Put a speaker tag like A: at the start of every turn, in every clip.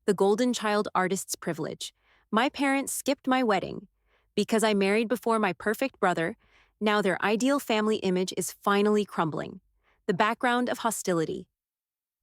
A: the golden child artist's privilege. My parents skipped my wedding. Because I married before my perfect brother, now their ideal family image is finally crumbling. The background of hostility.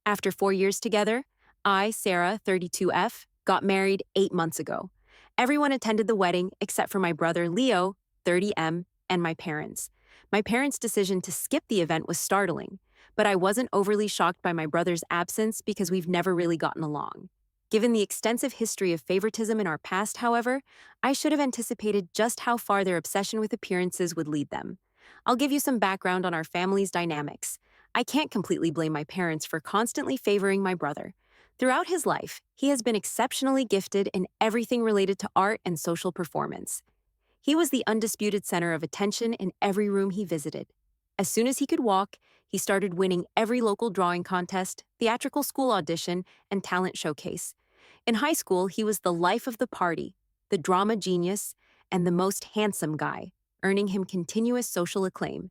A: After 4 years together, I, Sarah, 32F, got married 8 months ago. Everyone attended the wedding except for my brother Leo, 30M, and my parents. My parents' decision to skip the event was startling, but I wasn't overly shocked by my brother's absence because we've never really gotten along. Given the extensive history of favoritism in our past, however, I should have anticipated just how far their obsession with appearances would lead them. I'll give you some background on our family's dynamics. I can't completely blame my parents for constantly favoring my brother. Throughout his life, he has been exceptionally gifted in everything related to art and social performance. He was the undisputed center of attention in every room he visited. As soon as he could walk, he started winning every local drawing contest, theatrical school audition, and talent showcase. In high school, he was the life of the party, the drama genius, and the most handsome guy, earning him continuous social acclaim.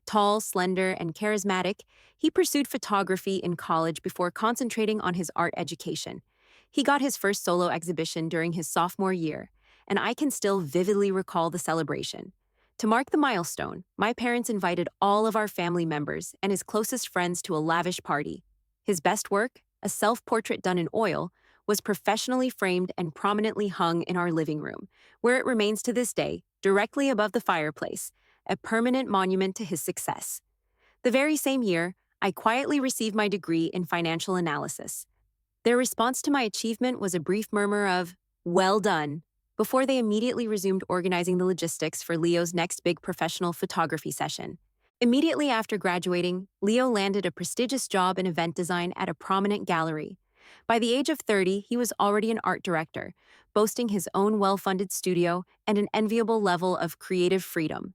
A: Tall, slender, and charismatic, he pursued photography in college before concentrating on his art education. He got his first solo exhibition during his sophomore year, and I can still vividly recall the celebration. To mark the milestone, my parents invited all of our family members and his closest friends to a lavish party. His best work, a self-portrait done in oil, was professionally framed and prominently hung in our living room, where it remains to this day, directly above the fireplace, a permanent monument to his success. The very same year, I quietly received my degree in financial analysis. Their response to my achievement was a brief murmur of, "Well done," before they immediately resumed organizing the logistics for Leo's next big professional photography session. Immediately after graduating, Leo landed a prestigious job in event design at a prominent gallery. By the age of 30, he was already an art director, boasting his own well-funded studio and an enviable level of creative freedom.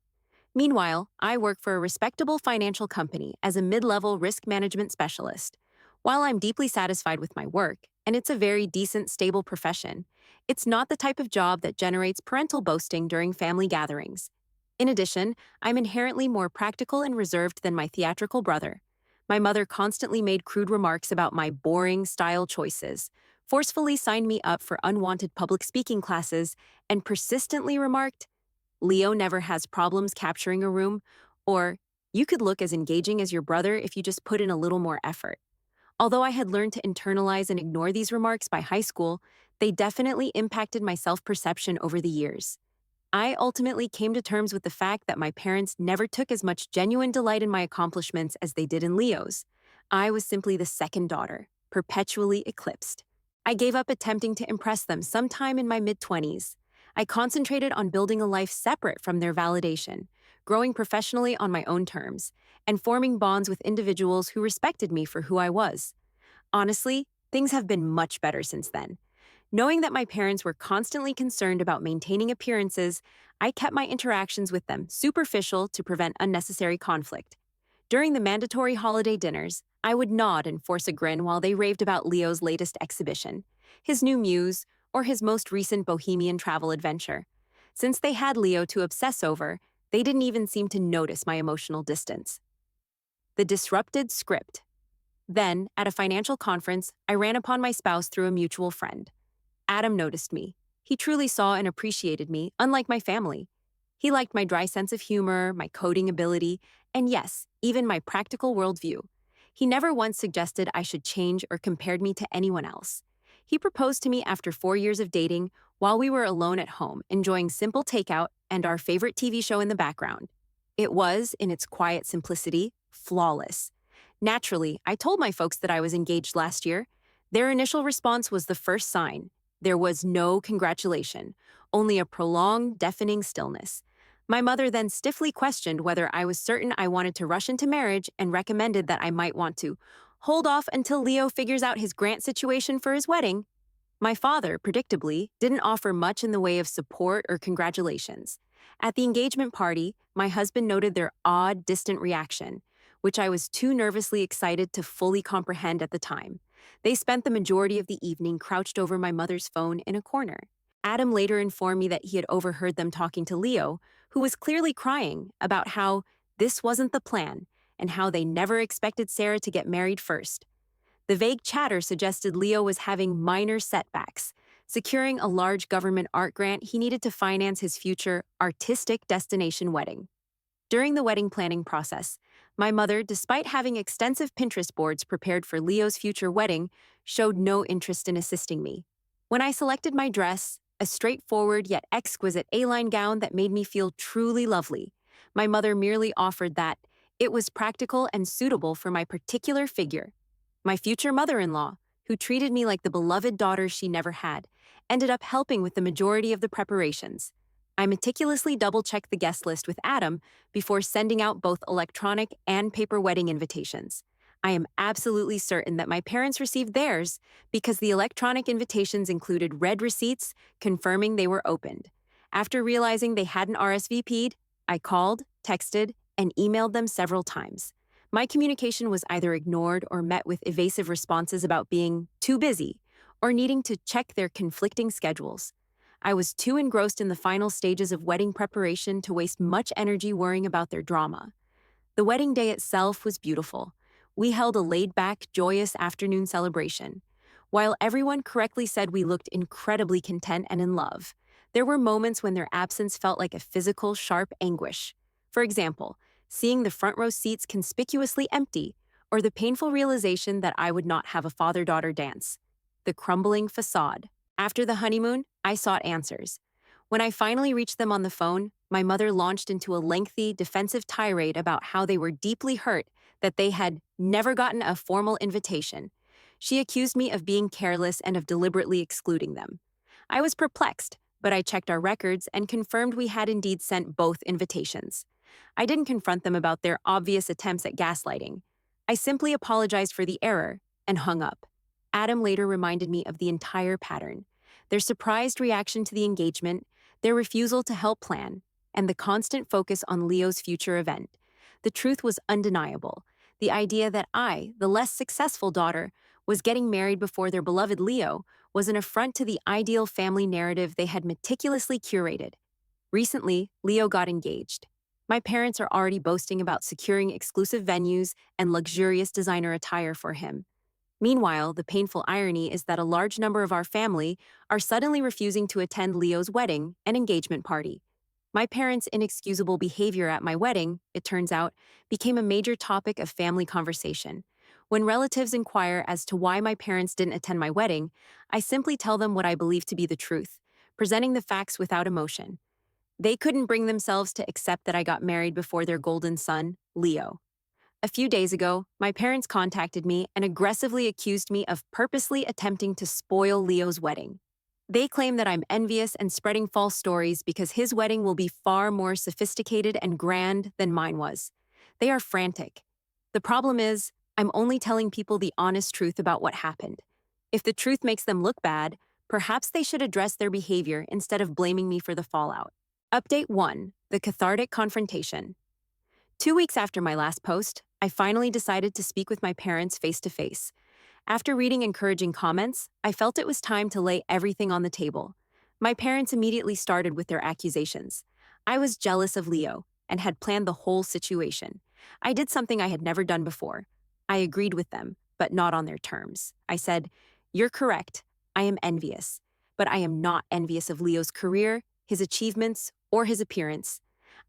A: Meanwhile, I work for a respectable financial company as a mid-level risk management specialist. While I'm deeply satisfied with my work, and it's a very decent, stable profession, it's not the type of job that generates parental boasting during family gatherings. In addition, I'm inherently more practical and reserved than my theatrical brother. My mother constantly made crude remarks about my boring style choices, forcefully signed me up for unwanted public speaking classes, and persistently remarked, "Leo never has problems capturing a room," or "You could look as engaging as your brother if you just put in a little more effort." Although I had learned to internalize and ignore these remarks by high school, they definitely impacted my self-perception over the years. I ultimately came to terms with the fact that my parents never took as much genuine delight in my accomplishments as they did in Leo's. I was simply the second daughter, perpetually eclipsed. I gave up attempting to impress them sometime in my mid-20s. I concentrated on building a life separate from their validation, growing professionally on my own terms, and forming bonds with individuals who respected me for who I was. Honestly, things have been much better since then. Knowing that my parents were constantly concerned about maintaining appearances, I kept my interactions with them superficial to prevent unnecessary conflict. During the mandatory holiday dinners, I would nod and force a grin while they raved about Leo's latest exhibition, his new muse, or his most recent bohemian travel adventure. Since they had Leo to obsess over, they didn't even seem to notice my emotional distance. The disrupted script. Then, at a financial conference, I ran upon my spouse through a mutual friend. Adam noticed me. He truly saw and appreciated me, unlike my family. He liked my dry sense of humor, my coding ability, and yes, even my practical worldview. He never once suggested I should change or compared me to anyone else. He proposed to me after 4 years of dating while we were alone at home, enjoying simple takeout and our favorite TV show in the background. It was, in its quiet simplicity, flawless. Naturally, I told my folks that I was engaged last year. Their initial response was the first sign. There was no congratulation, only a prolonged, deafening stillness. My mother then stiffly questioned whether I was certain I wanted to rush into marriage and recommended that I might want to hold off until Leo figures out his grant situation for his wedding. My father, predictably, didn't offer much in the way of support or congratulations. At the engagement party, my husband noted their odd, distant reaction, which I was too nervously excited to fully comprehend at the time. They spent the majority of the evening crouched over my mother's phone in a corner. Adam later informed me that he had overheard them talking to Leo, who was clearly crying about how this wasn't the plan and how they never expected Sarah to get married first. The vague chatter suggested Leo was having minor setbacks, securing a large government art grant he needed to finance his future artistic destination wedding. During the wedding planning process, my mother, despite having extensive Pinterest boards prepared for Leo's future wedding, showed no interest in assisting me. When I selected my dress, a straightforward yet exquisite A-line gown that made me feel truly lovely, my mother merely offered that it was practical and suitable for my particular figure. My future mother-in-law, who treated me like the beloved daughter she never had, ended up helping with the majority of the preparations. I meticulously double-checked the guest list with Adam before sending out both electronic and paper wedding invitations. I am absolutely certain that my parents received theirs because the electronic invitations included red receipts confirming they were opened. After realizing they hadn't RSVP'd, I called, texted, and emailed them several times. My communication was either ignored or met with evasive responses about being too busy or needing to check their conflicting schedules. I was too engrossed in the final stages of wedding preparation to waste much energy worrying about their drama. The wedding day itself was beautiful. We held a laid-back, joyous afternoon celebration. While everyone correctly said we looked incredibly content and in love, there were moments when their absence felt like a physical, sharp anguish. For example, seeing the front row seats conspicuously empty, or the painful realization that I would not have a father-daughter dance. The crumbling facade. After the honeymoon, I sought answers. When I finally reached them on the phone, my mother launched into a lengthy, defensive tirade about how they were deeply hurt that they had never gotten a formal invitation. She accused me of being careless and of deliberately excluding them. I was perplexed, but I checked our records and confirmed we had indeed sent both invitations. I didn't confront them about their obvious attempts at gaslighting. I simply apologized for the error and hung up. Adam later reminded me of the entire pattern: their surprised reaction to the engagement, their refusal to help plan, and the constant focus on Leo's future event. The truth was undeniable. The idea that I, the less successful daughter, was getting married before their beloved Leo was an affront to the ideal family narrative they had meticulously curated. Recently, Leo got engaged. My parents are already boasting about securing exclusive venues and luxurious designer attire for him. Meanwhile, the painful irony is that a large number of our family are suddenly refusing to attend Leo's wedding and engagement party. My parents' inexcusable behavior at my wedding, it turns out, became a major topic of family conversation. When relatives inquire as to why my parents didn't attend my wedding, I simply tell them what I believe to be the truth, presenting the facts without emotion. They couldn't bring themselves to accept that I got married before their golden son, Leo. A few days ago, my parents contacted me and aggressively accused me of purposely attempting to spoil Leo's wedding. They claim that I'm envious and spreading false stories because his wedding will be far more sophisticated and grand than mine was. They are frantic. The problem is, I'm only telling people the honest truth about what happened. If the truth makes them look bad, perhaps they should address their behavior instead of blaming me for the fallout. Update 1. The cathartic confrontation. 2 weeks after my last post, I finally decided to speak with my parents face-to-face. After reading encouraging comments, I felt it was time to lay everything on the table. My parents immediately started with their accusations. I was jealous of Leo and had planned the whole situation. I did something I had never done before. I agreed with them, but not on their terms. I said, "You're correct. I am envious. But I am not envious of Leo's career, his achievements, or his appearance.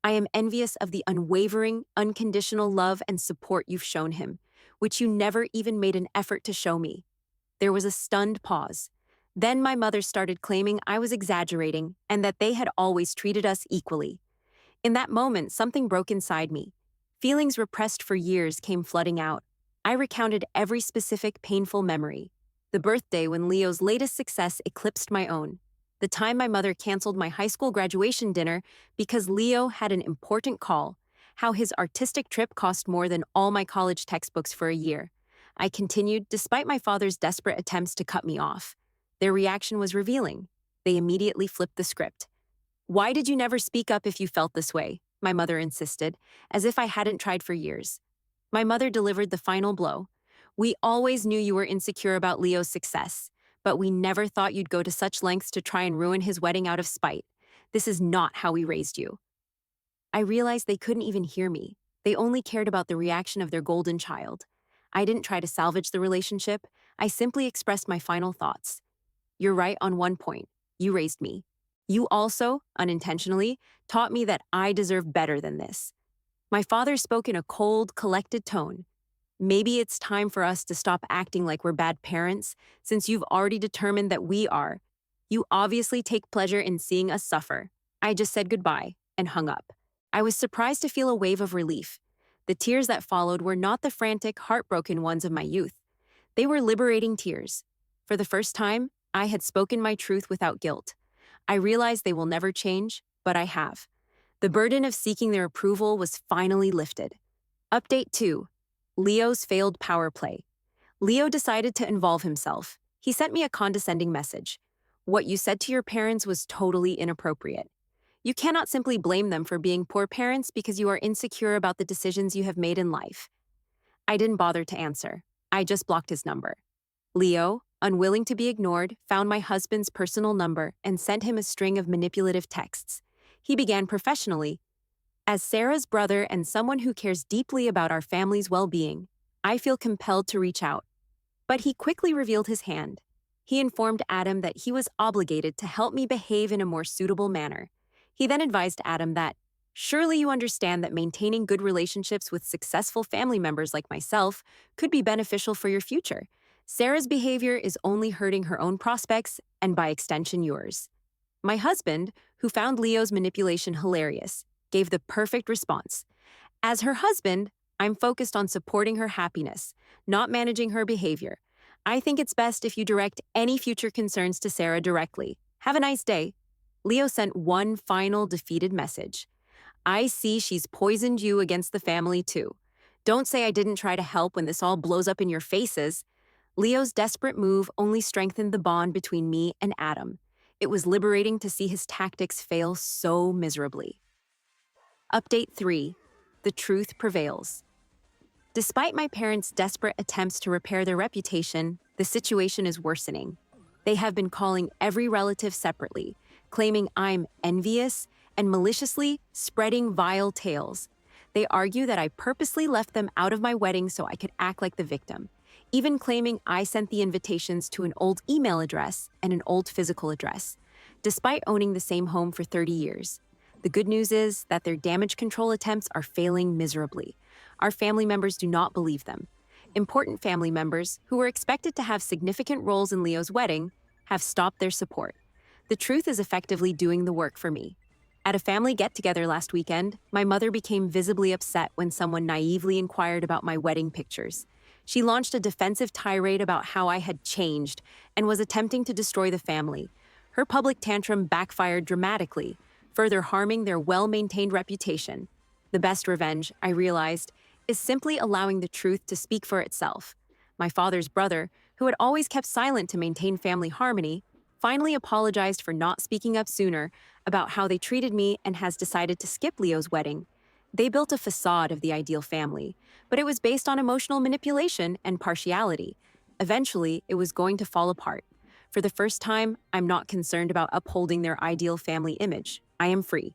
A: I am envious of the unwavering, unconditional love and support you've shown him, which you never even made an effort to show me." There was a stunned pause. Then my mother started claiming I was exaggerating and that they had always treated us equally. In that moment, something broke inside me. Feelings repressed for years came flooding out. I recounted every specific painful memory. The birthday when Leo's latest success eclipsed my own. The time my mother canceled my high school graduation dinner because Leo had an important call. How his artistic trip cost more than all my college textbooks for a year. I continued despite my father's desperate attempts to cut me off. Their reaction was revealing. They immediately flipped the script. "Why did you never speak up if you felt this way?" my mother insisted, as if I hadn't tried for years. My mother delivered the final blow. "We always knew you were insecure about Leo's success, but we never thought you'd go to such lengths to try and ruin his wedding out of spite. This is not how we raised you." I realized they couldn't even hear me. They only cared about the reaction of their golden child. I didn't try to salvage the relationship, I simply expressed my final thoughts. You're right on one point. You raised me. You also, unintentionally, taught me that I deserve better than this. My father spoke in a cold, collected tone. Maybe it's time for us to stop acting like we're bad parents, since you've already determined that we are. You obviously take pleasure in seeing us suffer. I just said goodbye and hung up. I was surprised to feel a wave of relief. The tears that followed were not the frantic, heartbroken ones of my youth. They were liberating tears. For the first time, I had spoken my truth without guilt. I realized they will never change, but I have. The burden of seeking their approval was finally lifted. Update 2. Leo's failed power play. Leo decided to involve himself. He sent me a condescending message. What you said to your parents was totally inappropriate. You cannot simply blame them for being poor parents because you are insecure about the decisions you have made in life. I didn't bother to answer. I just blocked his number. Leo, unwilling to be ignored, found my husband's personal number and sent him a string of manipulative texts. He began professionally. As Sarah's brother and someone who cares deeply about our family's well-being, I feel compelled to reach out. But he quickly revealed his hand. He informed Adam that he was obligated to help me behave in a more suitable manner. He then advised Adam that, surely you understand that maintaining good relationships with successful family members like myself could be beneficial for your future. Sarah's behavior is only hurting her own prospects and by extension yours. My husband, who found Leo's manipulation hilarious, gave the perfect response. As her husband, I'm focused on supporting her happiness, not managing her behavior. I think it's best if you direct any future concerns to Sarah directly. Have a nice day. Leo sent one final defeated message. I see she's poisoned you against the family too. Don't say I didn't try to help when this all blows up in your faces. Leo's desperate move only strengthened the bond between me and Adam. It was liberating to see his tactics fail so miserably. Update 3. The truth prevails. Despite my parents' desperate attempts to repair their reputation, the situation is worsening. They have been calling every relative separately, claiming I'm envious and maliciously spreading vile tales. They argue that I purposely left them out of my wedding so I could act like the victim, even claiming I sent the invitations to an old email address and an old physical address, despite owning the same home for 30 years. The good news is that their damage control attempts are failing miserably. Our family members do not believe them. Important family members, who were expected to have significant roles in Leo's wedding, have stopped their support. The truth is effectively doing the work for me. At a family get-together last weekend, my mother became visibly upset when someone naively inquired about my wedding pictures. She launched a defensive tirade about how I had changed and was attempting to destroy the family. Her public tantrum backfired dramatically, further harming their well-maintained reputation. The best revenge, I realized, is simply allowing the truth to speak for itself. My father's brother, who had always kept silent to maintain family harmony, finally apologized for not speaking up sooner about how they treated me and has decided to skip Leo's wedding. They built a facade of the ideal family, but it was based on emotional manipulation and partiality. Eventually, it was going to fall apart. For the first time, I'm not concerned about upholding their ideal family image. I am free.